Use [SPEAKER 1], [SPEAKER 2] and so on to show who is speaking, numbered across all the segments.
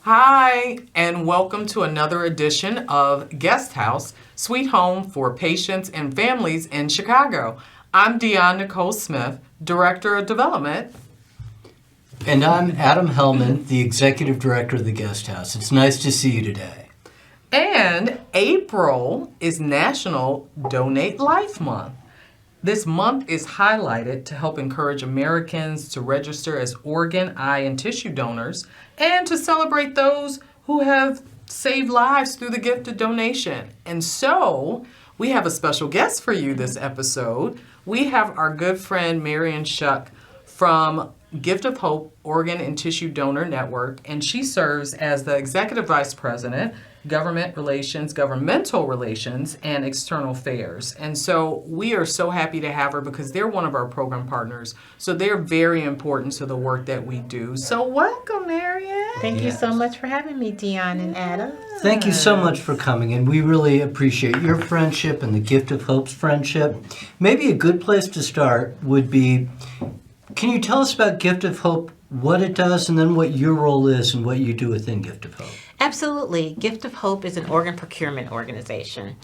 [SPEAKER 1] Hi, and welcome to another edition of Guest House, Sweet Home for Patients and Families in Chicago. I'm Dionne Nicole Smith, Director of Development.
[SPEAKER 2] And I'm Adam Helman, the Executive Director of the Guest House. It's nice to see you today.
[SPEAKER 1] And April is National Donate Life Month. This month is highlighted to help encourage Americans to register as organ, eye, and tissue donors and to celebrate those who have saved lives through the gift of donation. And so, we have a special guest for you this episode. We have our good friend Marion Shuck from Gift of Hope Organ and Tissue Donor Network, and she serves as the Executive Vice President, Governmental Relations, and External Affairs. And so we are so happy to have her because they're one of our program partners. So they're very important to the work that we do. So welcome, Marion.
[SPEAKER 3] Thank you so much for having me, Dionne and Adam.
[SPEAKER 2] Thank you so much for coming, and we really appreciate your friendship and the Gift of Hope's friendship. Maybe a good place to start would be, can you tell us about Gift of Hope, what it does, and then what your role is and what you do within Gift of Hope?
[SPEAKER 3] Absolutely. Gift of Hope is an organ procurement organization,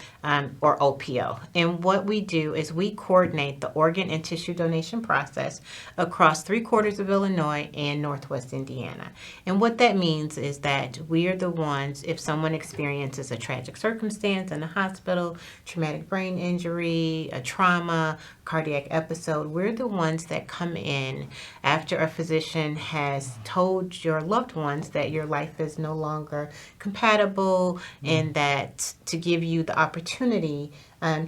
[SPEAKER 3] or OPO. And what we do is we coordinate the organ and tissue donation process across 3/4 of Illinois and Northwest Indiana. And what that means is that we are the ones, if someone experiences a tragic circumstance in the hospital, traumatic brain injury, a trauma, cardiac episode, we're the ones that come in after a physician has told your loved ones that your life is no longer compatible and that to give you the opportunity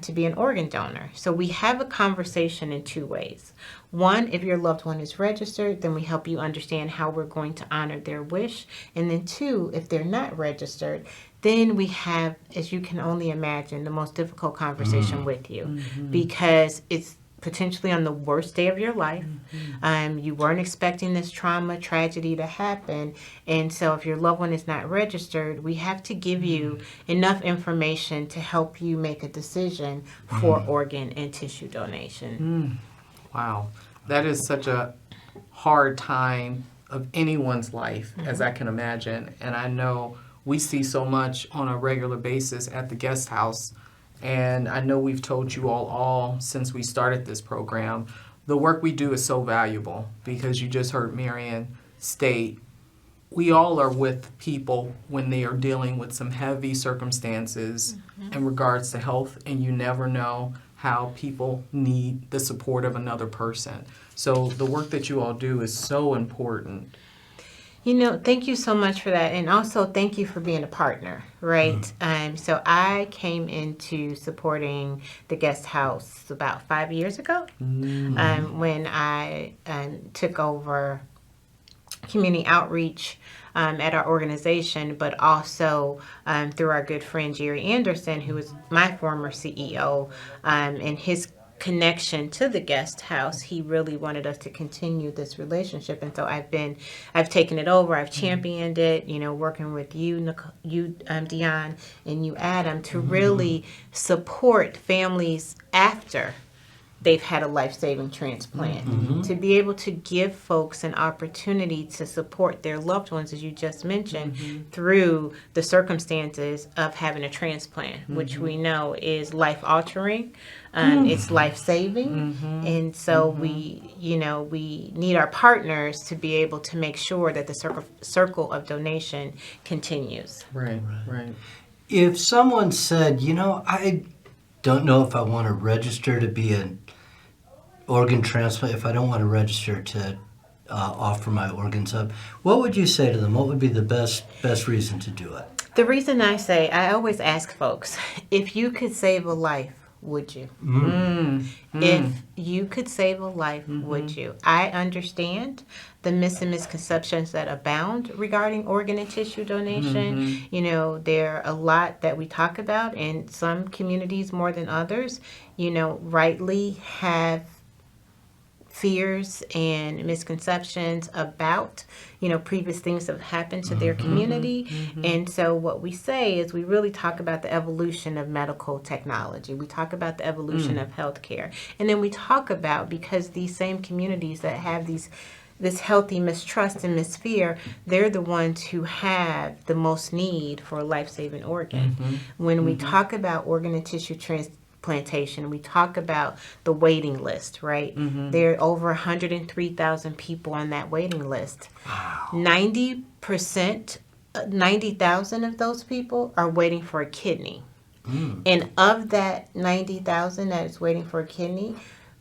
[SPEAKER 3] to be an organ donor. So we have a conversation in two ways. One, if your loved one is registered, then we help you understand how we're going to honor their wish. And then two, if they're not registered, then we have, as you can only imagine, the most difficult conversation with you because it's potentially on the worst day of your life. You weren't expecting this trauma, tragedy to happen. And so if your loved one is not registered, we have to give you enough information to help you make a decision for organ and tissue donation.
[SPEAKER 1] Wow, that is such a hard time of anyone's life, as I can imagine. And I know we see so much on a regular basis at the guest house. And I know we've told you all since we started this program, the work we do is so valuable because you just heard Marion state, we all are with people when they are dealing with some heavy circumstances in regards to health, and you never know how people need the support of another person. So the work that you all do is so important.
[SPEAKER 3] You know, thank you so much for that. And also thank you for being a partner, right? So I came into supporting the guest house about 5 years ago when I took over community outreach at our organization, but also through our good friend Jerry Anderson, who was my former CEO, and his connection to the guest house. He really wanted us to continue this relationship, and so I've taken it over. I've championed it, working with you, Dionne, and you, Adam, to really support families after they've had a life-saving transplant, to be able to give folks an opportunity to support their loved ones, as you just mentioned, through the circumstances of having a transplant, which we know is life-altering. It's life-saving, and so we need our partners to be able to make sure that the circle of donation continues.
[SPEAKER 1] Right.
[SPEAKER 2] If someone said, I don't know if I want to register to be an organ transplant, if I don't want to register to offer my organs up, what would you say to them? What would be the best reason to do it?
[SPEAKER 3] The reason I always ask folks, if you could save a life, would you? If you could save a life, would you? I understand the myths and misconceptions that abound regarding organ and tissue donation. There are a lot that we talk about, and some communities more than others, rightly have fears and misconceptions about, previous things that have happened to their community. And so what we say is we really talk about the evolution of medical technology. We talk about the evolution of healthcare. And then we talk about, because these same communities that have these this healthy mistrust and misfear, they're the ones who have the most need for a life-saving organ. When we talk about organ and tissue transplantation, we talk about the waiting list, right? There are over 103,000 people on that waiting list.
[SPEAKER 2] Wow.
[SPEAKER 3] 90%, 90,000 of those people are waiting for a kidney. And of that 90,000 that is waiting for a kidney,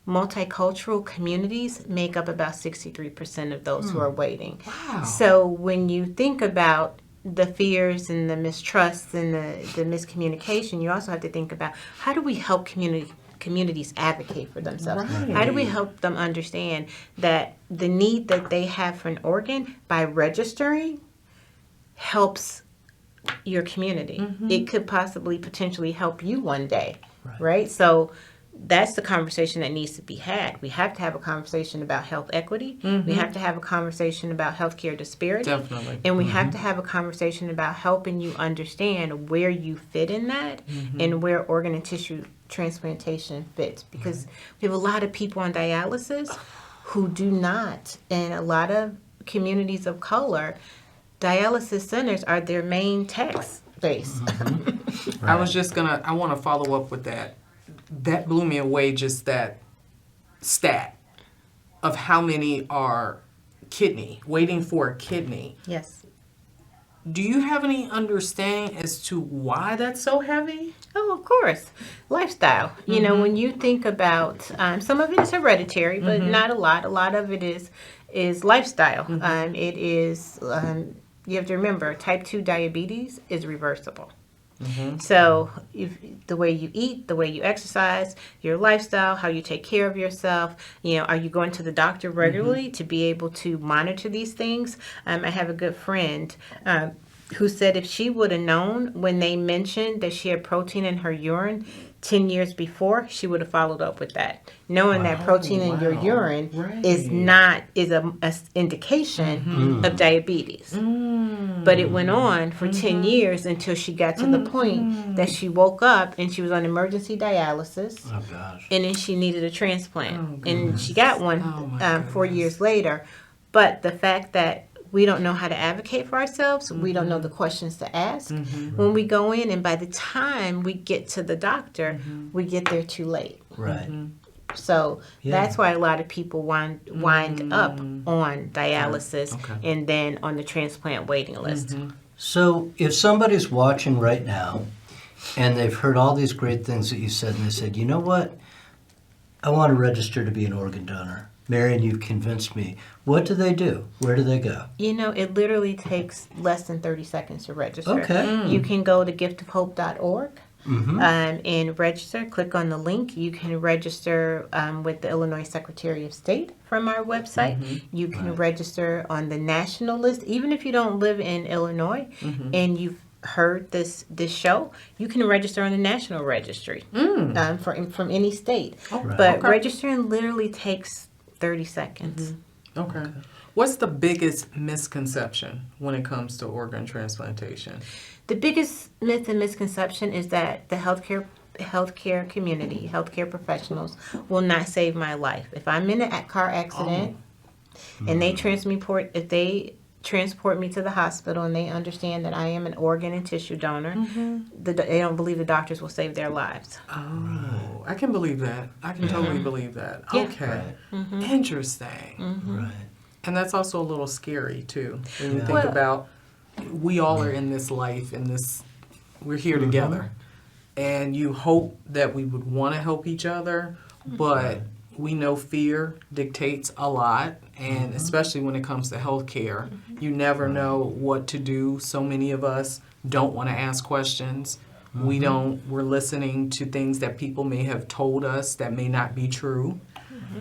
[SPEAKER 3] multicultural communities make up about 63% of those who are waiting.
[SPEAKER 1] Wow.
[SPEAKER 3] So when you think about the fears and the mistrusts and the miscommunication, you also have to think about how do we help communities advocate for themselves?
[SPEAKER 1] Right.
[SPEAKER 3] How do we help them understand that the need that they have for an organ by registering helps your community? It could possibly potentially help you one day, right? So that's the conversation that needs to be had. We have to have a conversation about health equity. We have to have a conversation about healthcare disparity.
[SPEAKER 1] Definitely.
[SPEAKER 3] And we have to have a conversation about helping you understand where you fit in that and where organ and tissue transplantation fits. Because we have a lot of people on dialysis who do not. And a lot of communities of color, dialysis centers are their main tax base.
[SPEAKER 1] I was just I want to follow up with that. That blew me away, just that stat of how many are waiting for a kidney.
[SPEAKER 3] Yes.
[SPEAKER 1] Do you have any understanding as to why that's so heavy?
[SPEAKER 3] Oh, of course. Lifestyle. You know, when you think about, some of it is hereditary, but not a lot. A lot of it is lifestyle. It is, you have to remember, type 2 diabetes is reversible. So if the way you eat, the way you exercise, your lifestyle, how you take care of yourself, you know, are you going to the doctor regularly to be able to monitor these things? I have a good friend who said if she would have known when they mentioned that she had protein in her urine 10 years before, she would have followed up with that, knowing that protein in your urine is a indication of diabetes. But it went on for 10 years until she got to the point that she woke up and she was on emergency dialysis.
[SPEAKER 2] Oh, gosh.
[SPEAKER 3] And then she needed a transplant.
[SPEAKER 1] Oh,
[SPEAKER 3] And she got one
[SPEAKER 1] my
[SPEAKER 3] 4 years later. But the fact that we don't know how to advocate for ourselves, we don't know the questions to ask. When we go in, and by the time we get to the doctor, we get there too late.
[SPEAKER 2] Right.
[SPEAKER 3] So that's why a lot of people wind up on dialysis and then on the transplant waiting list.
[SPEAKER 2] So if somebody's watching right now and they've heard all these great things that you said and they said, you know what, I want to register to be an organ donor. Marion, you've convinced me. What do they do? Where do they go?
[SPEAKER 3] You know, it literally takes less than 30 seconds to register.
[SPEAKER 2] Okay.
[SPEAKER 3] You can go to giftofhope.org. And register. Click on the link. You can register with the Illinois Secretary of State from our website. You can register on the national list. Even if you don't live in Illinois and you've heard this show, you can register on the national registry from any state. But registering literally takes 30 seconds.
[SPEAKER 1] Okay. What's the biggest misconception when it comes to organ transplantation?
[SPEAKER 3] The biggest myth and misconception is that the healthcare community, healthcare professionals will not save my life. If I'm in a car accident and they transport me to the hospital and they understand that I am an organ and tissue donor, they don't believe the doctors will save their lives.
[SPEAKER 1] Oh, I can believe that. I can totally believe that.
[SPEAKER 3] Yeah.
[SPEAKER 1] Okay. Interesting.
[SPEAKER 2] Right.
[SPEAKER 1] And that's also a little scary, too, when you think about we all are in this life, we're here together. And you hope that we would want to help each other, but we know fear dictates a lot, and especially when it comes to healthcare, you never know what to do. So many of us don't want to ask questions. We're listening to things that people may have told us that may not be true.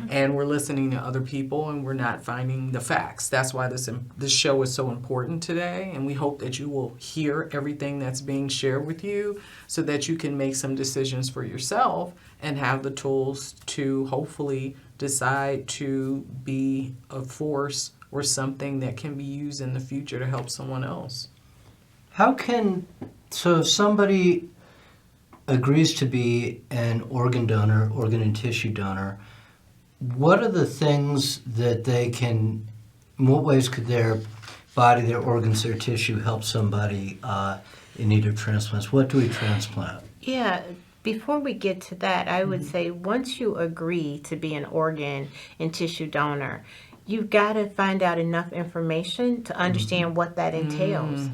[SPEAKER 1] And we're listening to other people and we're not finding the facts. That's why this show is so important today. And we hope that you will hear everything that's being shared with you so that you can make some decisions for yourself and have the tools to hopefully decide to be a force or something that can be used in the future to help someone else.
[SPEAKER 2] So if somebody agrees to be an organ donor, organ and tissue donor, what are the things that they can in what ways could their body, their organs, their tissue help somebody in need of transplants? What do we transplant?
[SPEAKER 3] Yeah, before we get to that, I would say once you agree to be an organ and tissue donor, you've got to find out enough information to understand what that entails.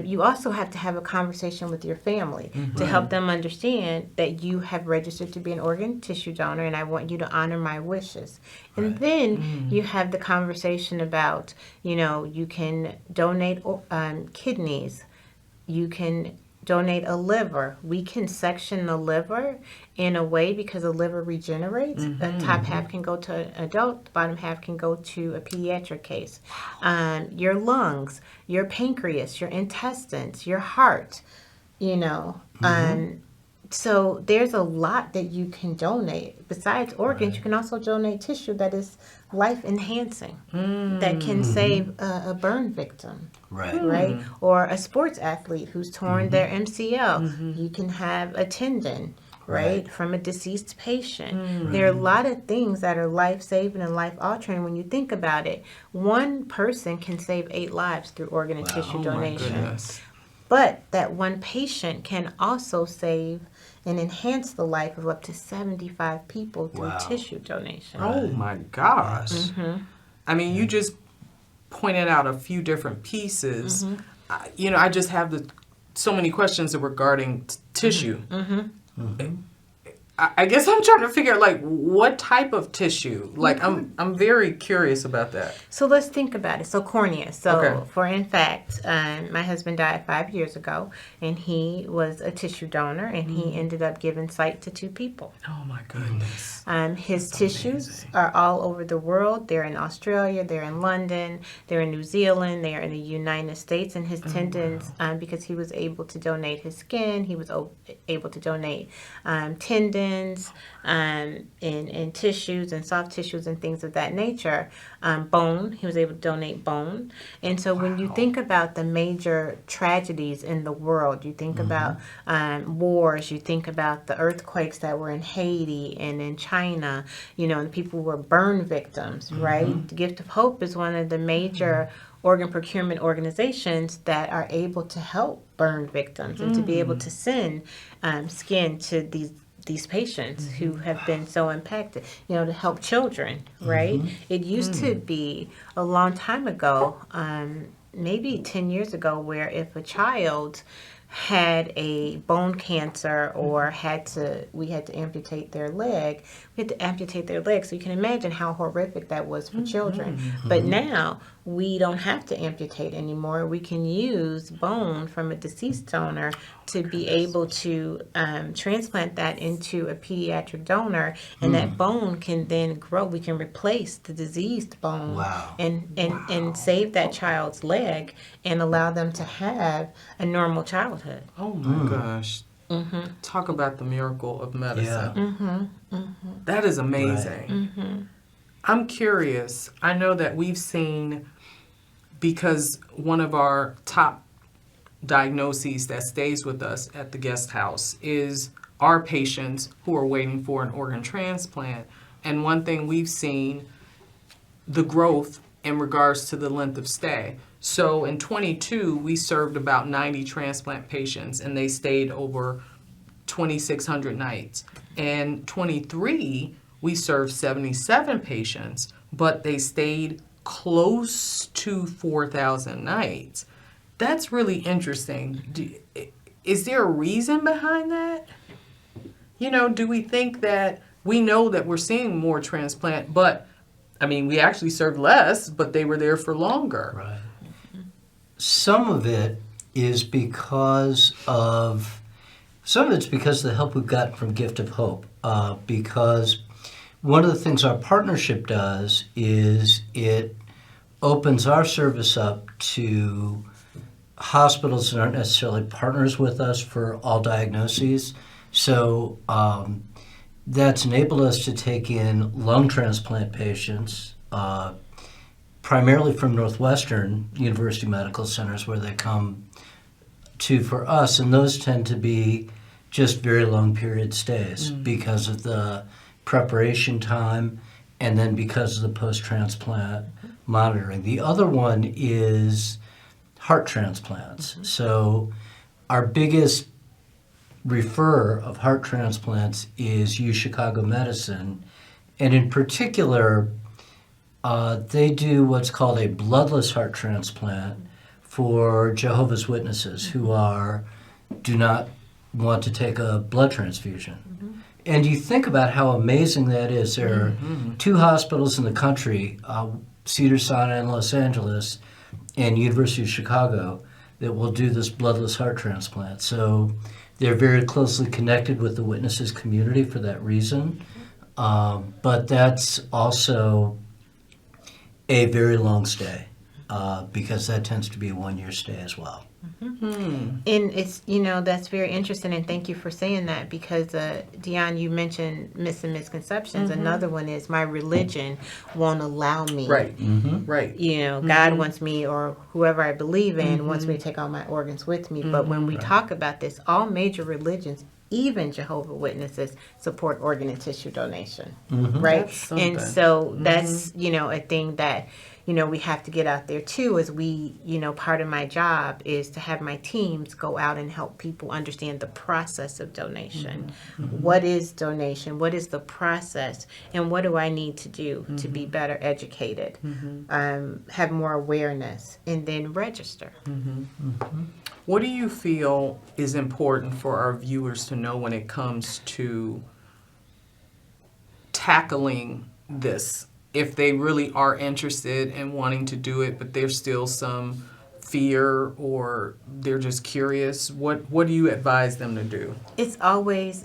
[SPEAKER 3] You also have to have a conversation with your family to help them understand that you have registered to be an organ tissue donor and I want you to honor my wishes. And then you have the conversation about, you can donate kidneys, you can donate a liver. We can section the liver in a way because the liver regenerates. The top half can go to an adult, the bottom half can go to a pediatric case. Your lungs, your pancreas, your intestines, your heart, so there's a lot that you can donate. Besides organs, you can also donate tissue that is life enhancing, that can save a burn victim. Right? Or a sports athlete who's torn their MCL. You can have a tendon, right, from a deceased patient. There are a lot of things that are life-saving and life-altering when you think about it. One person can save 8 lives through organ and tissue donation. But that one patient can also save and enhance the life of up to 75 people through tissue donation.
[SPEAKER 1] Oh my gosh. I mean, you just pointed out a few different pieces. I just have so many questions regarding tissue. I guess I'm trying to figure out, what type of tissue? I'm very curious about that.
[SPEAKER 3] So let's think about it. So cornea. In fact, my husband died 5 years ago, and he was a tissue donor, and he ended up giving sight to 2 people.
[SPEAKER 1] Oh, my goodness.
[SPEAKER 3] His tissues are all over the world. They're in Australia, they're in London, they're in New Zealand, they're in the United States, and his tendons, because he was able to donate his skin, he was able to donate tendons, and tissues and soft tissues and things of that nature. Bone, he was able to donate bone. And so when you think about the major tragedies in the world, you think about wars, you think about the earthquakes that were in Haiti and in China, and people were burn victims, right? The Gift of Hope is one of the major organ procurement organizations that are able to help burn victims and to be able to send skin to these patients who have been so impacted, to help children, right? It used to be a long time ago, maybe 10 years ago, where if a child had a bone cancer or we had to amputate their leg, so you can imagine how horrific that was for children. But now we don't have to amputate anymore. We can use bone from a deceased donor to be able to transplant that into a pediatric donor, and that bone can then grow. We can replace the diseased bone and save that child's leg and allow them to have a normal childhood.
[SPEAKER 1] Oh my gosh. Talk about the miracle of medicine. That is amazing. I'm curious. I know that we've seen, because one of our top diagnoses that stays with us at the guest house is our patients who are waiting for an organ transplant. And one thing we've seen, the growth in regards to the length of stay. So in 22, we served about 90 transplant patients, and they stayed over 2,600 nights. In 23, we served 77 patients, but they stayed close to 4,000 nights. That's really interesting. Is there a reason behind that? Do we think that we know that we're seeing more transplant, but we actually served less, but they were there for longer.
[SPEAKER 2] Right. Some of it is because of the help we've gotten from Gift of Hope. Because one of the things our partnership does is it opens our service up to hospitals that aren't necessarily partners with us for all diagnoses. So that's enabled us to take in lung transplant patients, primarily from Northwestern University Medical Centers, where they come to for us, and those tend to be just very long period stays because of the preparation time and then because of the post-transplant monitoring. The other one is heart transplants. So our biggest referrer of heart transplants is UChicago Medicine, and in particular, they do what's called a bloodless heart transplant for Jehovah's Witnesses who do not want to take a blood transfusion. And you think about how amazing that is. There are two hospitals in the country, Cedars-Sinai in Los Angeles and University of Chicago, that will do this bloodless heart transplant. So they're very closely connected with the Witnesses community for that reason. But that's also a very long stay because that tends to be a 1-year stay as well.
[SPEAKER 3] And it's, that's very interesting, and thank you for saying that, because Dionne, you mentioned myths and misconceptions. Another one is my religion won't allow me.
[SPEAKER 1] Right. Right.
[SPEAKER 3] God wants me, or whoever I believe in wants me to take all my organs with me. But when we talk about this, all major religions, even Jehovah's Witnesses, support organ and tissue donation, right? And so that's, a thing that, we have to get out there too, as we, part of my job is to have my teams go out and help people understand the process of donation. What is donation? What is the process? And what do I need to do to be better educated, have more awareness, and then register?
[SPEAKER 1] What do you feel is important for our viewers to know when it comes to tackling this? If they really are interested in wanting to do it, but there's still some fear or they're just curious, what do you advise them to do?
[SPEAKER 3] It's always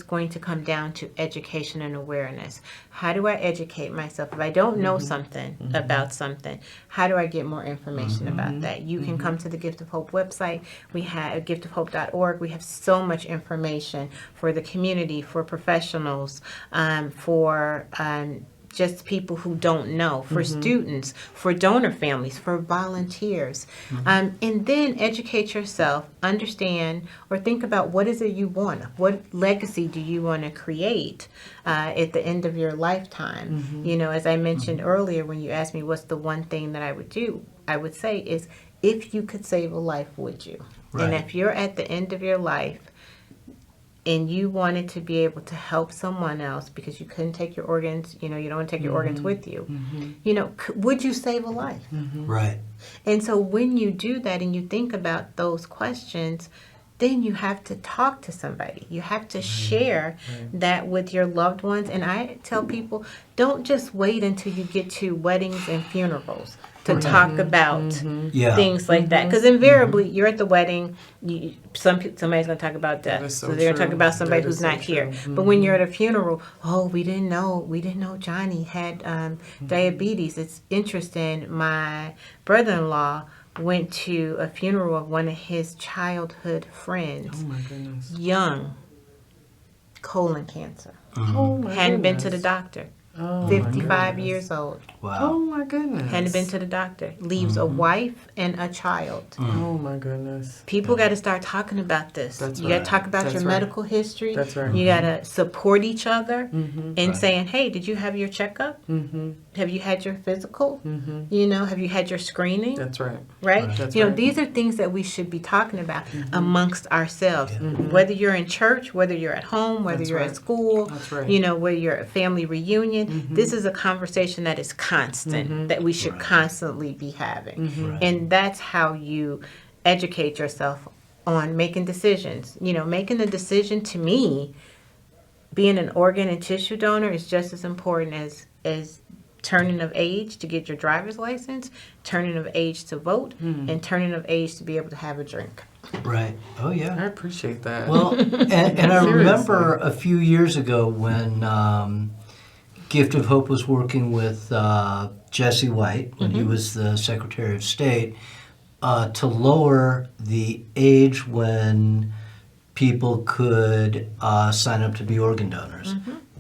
[SPEAKER 3] going to come down to education and awareness. How do I educate myself? If I don't know something about something, how do I get more information about that? You can come to the Gift of Hope website. We have giftofhope.org. We have so much information for the community, for professionals, for just people who don't know, for students, for donor families, for volunteers. And then educate yourself, understand, or think about what is it you want? What legacy do you want to create at the end of your lifetime? As I mentioned earlier, when you asked me what's the one thing that I would do, I would say is, if you could save a life, would you?
[SPEAKER 2] Right.
[SPEAKER 3] And if you're at the end of your life, and you wanted to be able to help someone else because you couldn't take your organs, you don't want to take your organs with you, would you save a life?
[SPEAKER 2] Right.
[SPEAKER 3] And so when you do that and you think about those questions, then you have to talk to somebody. You have to share that with your loved ones. And I tell people, don't just wait until you get to weddings and funerals to talk about things like that. Because invariably, you're at the wedding, somebody's going to talk about death. So they're going to talk about somebody who's not here. But when you're at a funeral, we didn't know Johnny had diabetes. It's interesting. My brother-in-law went to a funeral of one of his childhood friends.
[SPEAKER 1] Oh my goodness.
[SPEAKER 3] Young, colon cancer.
[SPEAKER 1] Oh my
[SPEAKER 3] Hadn't been to
[SPEAKER 1] goodness.
[SPEAKER 3] the doctor.
[SPEAKER 1] Oh,
[SPEAKER 3] 55 years old.
[SPEAKER 2] Wow.
[SPEAKER 1] Oh my goodness.
[SPEAKER 3] Hadn't been to the doctor. Leaves a wife and a child.
[SPEAKER 1] Oh my goodness.
[SPEAKER 3] People got to start talking about this.
[SPEAKER 1] That's
[SPEAKER 3] You got
[SPEAKER 1] right.
[SPEAKER 3] to talk about
[SPEAKER 1] That's
[SPEAKER 3] your
[SPEAKER 1] right.
[SPEAKER 3] medical history.
[SPEAKER 1] That's right.
[SPEAKER 3] You got to support each other and
[SPEAKER 2] Right.
[SPEAKER 3] saying, hey, did you have your checkup? Have you had your physical? Have you had your screening?
[SPEAKER 1] That's right.
[SPEAKER 3] Right?
[SPEAKER 1] That's
[SPEAKER 3] You know,
[SPEAKER 1] right.
[SPEAKER 3] these are things that we should be talking about amongst ourselves. Whether you're in church, whether you're at home, whether
[SPEAKER 1] That's
[SPEAKER 3] you're
[SPEAKER 1] right.
[SPEAKER 3] at school,
[SPEAKER 1] That's right.
[SPEAKER 3] whether you're at a family reunion, this is a conversation that is constant, that we should constantly be having. And that's how you educate yourself on making decisions. Making the decision, to me, being an organ and tissue donor is just as important as turning of age to get your driver's license, turning of age to vote, and turning of age to be able to have a drink.
[SPEAKER 2] Right. Oh, yeah.
[SPEAKER 1] I appreciate that.
[SPEAKER 2] Well, and I remember a few years ago when Gift of Hope was working with Jesse White, when he was the Secretary of State, to lower the age when people could sign up to be organ donors.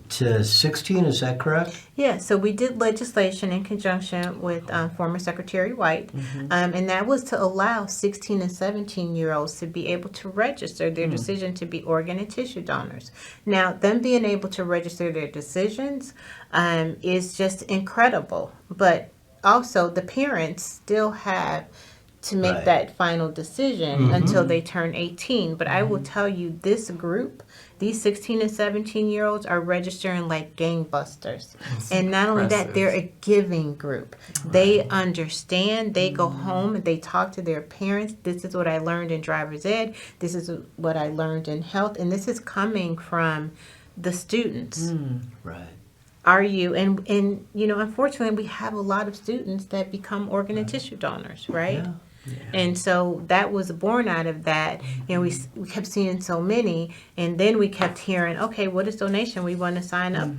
[SPEAKER 2] To 16, is that correct?
[SPEAKER 3] Yeah, so we did legislation in conjunction with former Secretary White, and that was to allow 16 and 17-year-olds to be able to register their decision to be organ and tissue donors. Now, them being able to register their decisions is just incredible, but also the parents still have to make
[SPEAKER 2] Right.
[SPEAKER 3] that final decision until they turn 18. But I will tell you, this group, these 16 and 17-year-olds are registering like gangbusters. And not only that, they're a giving group. They understand, they go home, and they talk to their parents. This is what I learned in driver's ed. This is what I learned in health. And this is coming from the students.
[SPEAKER 2] Right.
[SPEAKER 3] Are you, and unfortunately, we have a lot of students that become organ and tissue donors, right?
[SPEAKER 2] Yeah.
[SPEAKER 3] And so that was born out of that. We kept seeing so many, and then we kept hearing, okay, what is donation? We want to sign up,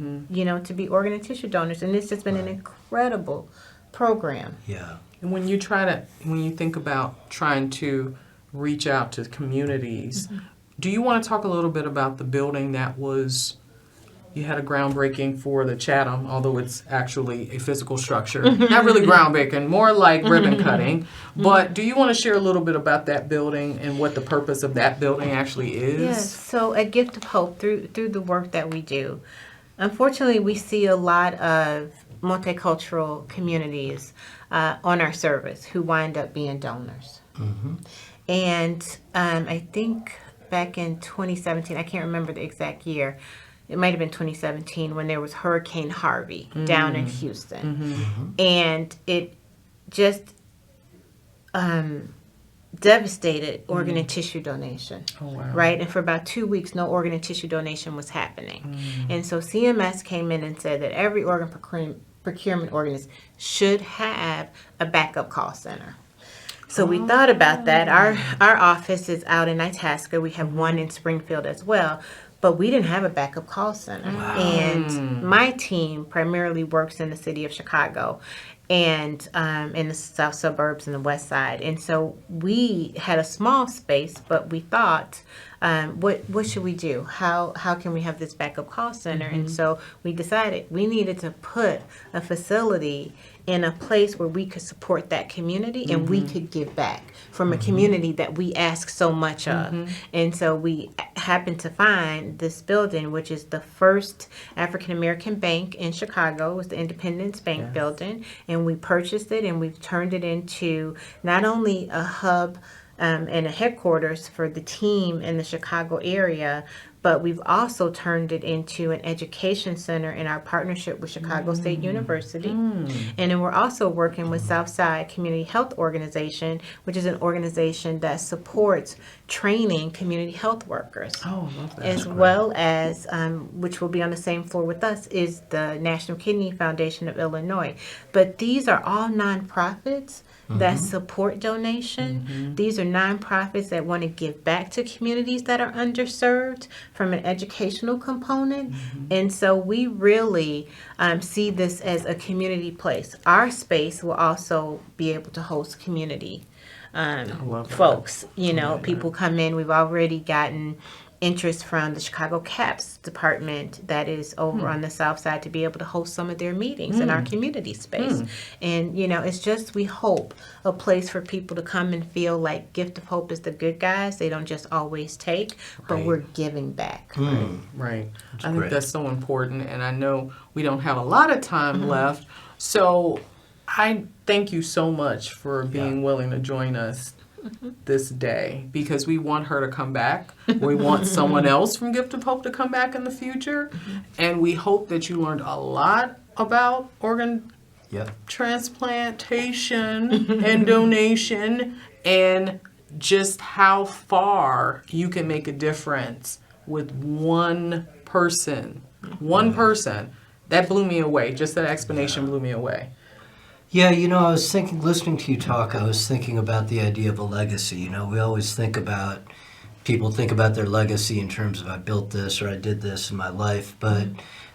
[SPEAKER 3] to be organ and tissue donors. And it's just been an incredible program.
[SPEAKER 2] Yeah.
[SPEAKER 1] And when you think about trying to reach out to communities, do you want to talk a little bit about the building that you had a groundbreaking for the Chatham, although it's actually a physical structure. Not really groundbreaking, more like ribbon cutting. But do you want to share a little bit about that building and what the purpose of that building actually is?
[SPEAKER 3] Yes. So at Gift of Hope, through the work that we do, unfortunately, we see a lot of multicultural communities on our service who wind up being donors. And I think back in 2017, I can't remember the exact year, it might have been 2017 when there was Hurricane Harvey down in Houston. And it just devastated organ and tissue donation.
[SPEAKER 1] Oh, wow.
[SPEAKER 3] Right? And for about 2 weeks, no organ and tissue donation was happening. And so CMS came in and said that every organ procurement organization should have a backup call center. So we thought about that. Our office is out in Itasca. We have one in Springfield as well. But we didn't have a backup call center. And my team primarily works in the city of Chicago and in the south suburbs and the west side. And so we had a small space, but we thought, what should we do? How can we have this backup call center? And so we decided we needed to put a facility in a place where we could support that community and we could give back from a community that we ask so much of. And so we happened to find this building, which is the first African American bank in Chicago. It was the Independence Bank building. And we purchased it and we've turned it into not only a hub and a headquarters for the team in the Chicago area, but we've also turned it into an education center in our partnership with Chicago State University. And then we're also working with Southside Community Health Organization, which is an organization that supports training community health workers.
[SPEAKER 1] Oh, I love that.
[SPEAKER 3] As well as, which will be on the same floor with us, is the National Kidney Foundation of Illinois. But these are all nonprofits that support donation. These are nonprofits that want to give back to communities that are underserved from an educational component. And so we really see this as a community place. Our space will also be able to host community folks. People come in. We've already gotten interest from the Chicago CAPS department that is over on the south side to be able to host some of their meetings in our community space. And, it's just, we hope, a place for people to come and feel like Gift of Hope is the good guys. They don't just always take, but we're giving back.
[SPEAKER 1] Right. I think that's so important. And I know we don't have a lot of time left. So I thank you so much for being willing to join us this day, because we want her to come back. We want someone else from Gift of Hope to come back in the future. And we hope that you learned a lot about organ transplantation and donation, and just how far you can make a difference with one person. One person. That blew me away. Just that explanation blew me away.
[SPEAKER 2] Yeah, I was thinking, listening to you talk, I was thinking about the idea of a legacy. We always people think about their legacy in terms of I built this or I did this in my life, but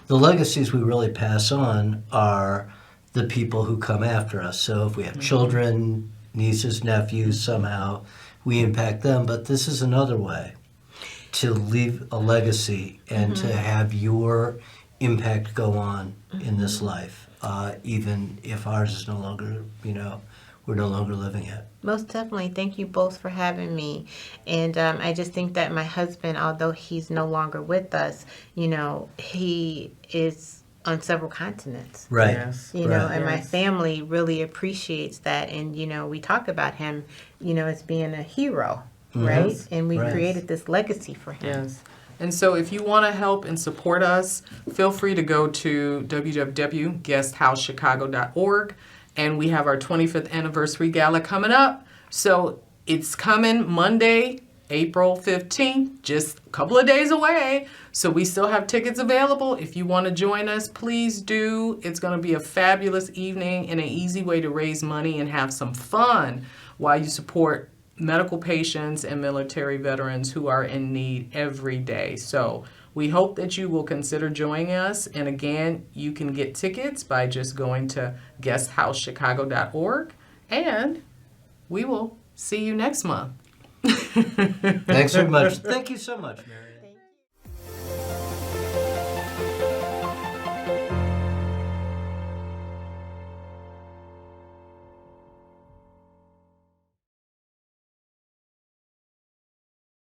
[SPEAKER 2] the legacies we really pass on are the people who come after us. So if we have children, nieces, nephews, somehow we impact them, but this is another way to leave a legacy and to have your impact go on in this life. Even if ours is no longer, we're no longer living it.
[SPEAKER 3] Most definitely. Thank you both for having me. And I just think that my husband, although he's no longer with us, he is on several continents.
[SPEAKER 2] Right.
[SPEAKER 1] Yes.
[SPEAKER 3] You know,
[SPEAKER 2] Right.
[SPEAKER 3] and my
[SPEAKER 1] Yes.
[SPEAKER 3] family really appreciates that. And, you know, we talk about him, you know, as being a hero, right?
[SPEAKER 1] Yes.
[SPEAKER 3] And we
[SPEAKER 2] Right.
[SPEAKER 3] created this legacy for him.
[SPEAKER 1] Yes. And so if you want to help and support us, feel free to go to www.guesthousechicago.org. And we have our 25th anniversary gala coming up. So it's coming Monday, April 15th, just a couple of days away. So we still have tickets available. If you want to join us, please do. It's going to be a fabulous evening and an easy way to raise money and have some fun while you support medical patients and military veterans who are in need every day. So we hope that you will consider joining us. And again, you can get tickets by just going to guesthousechicago.org. And we will see you next month.
[SPEAKER 2] Thanks very much. Thank you so much, Marion.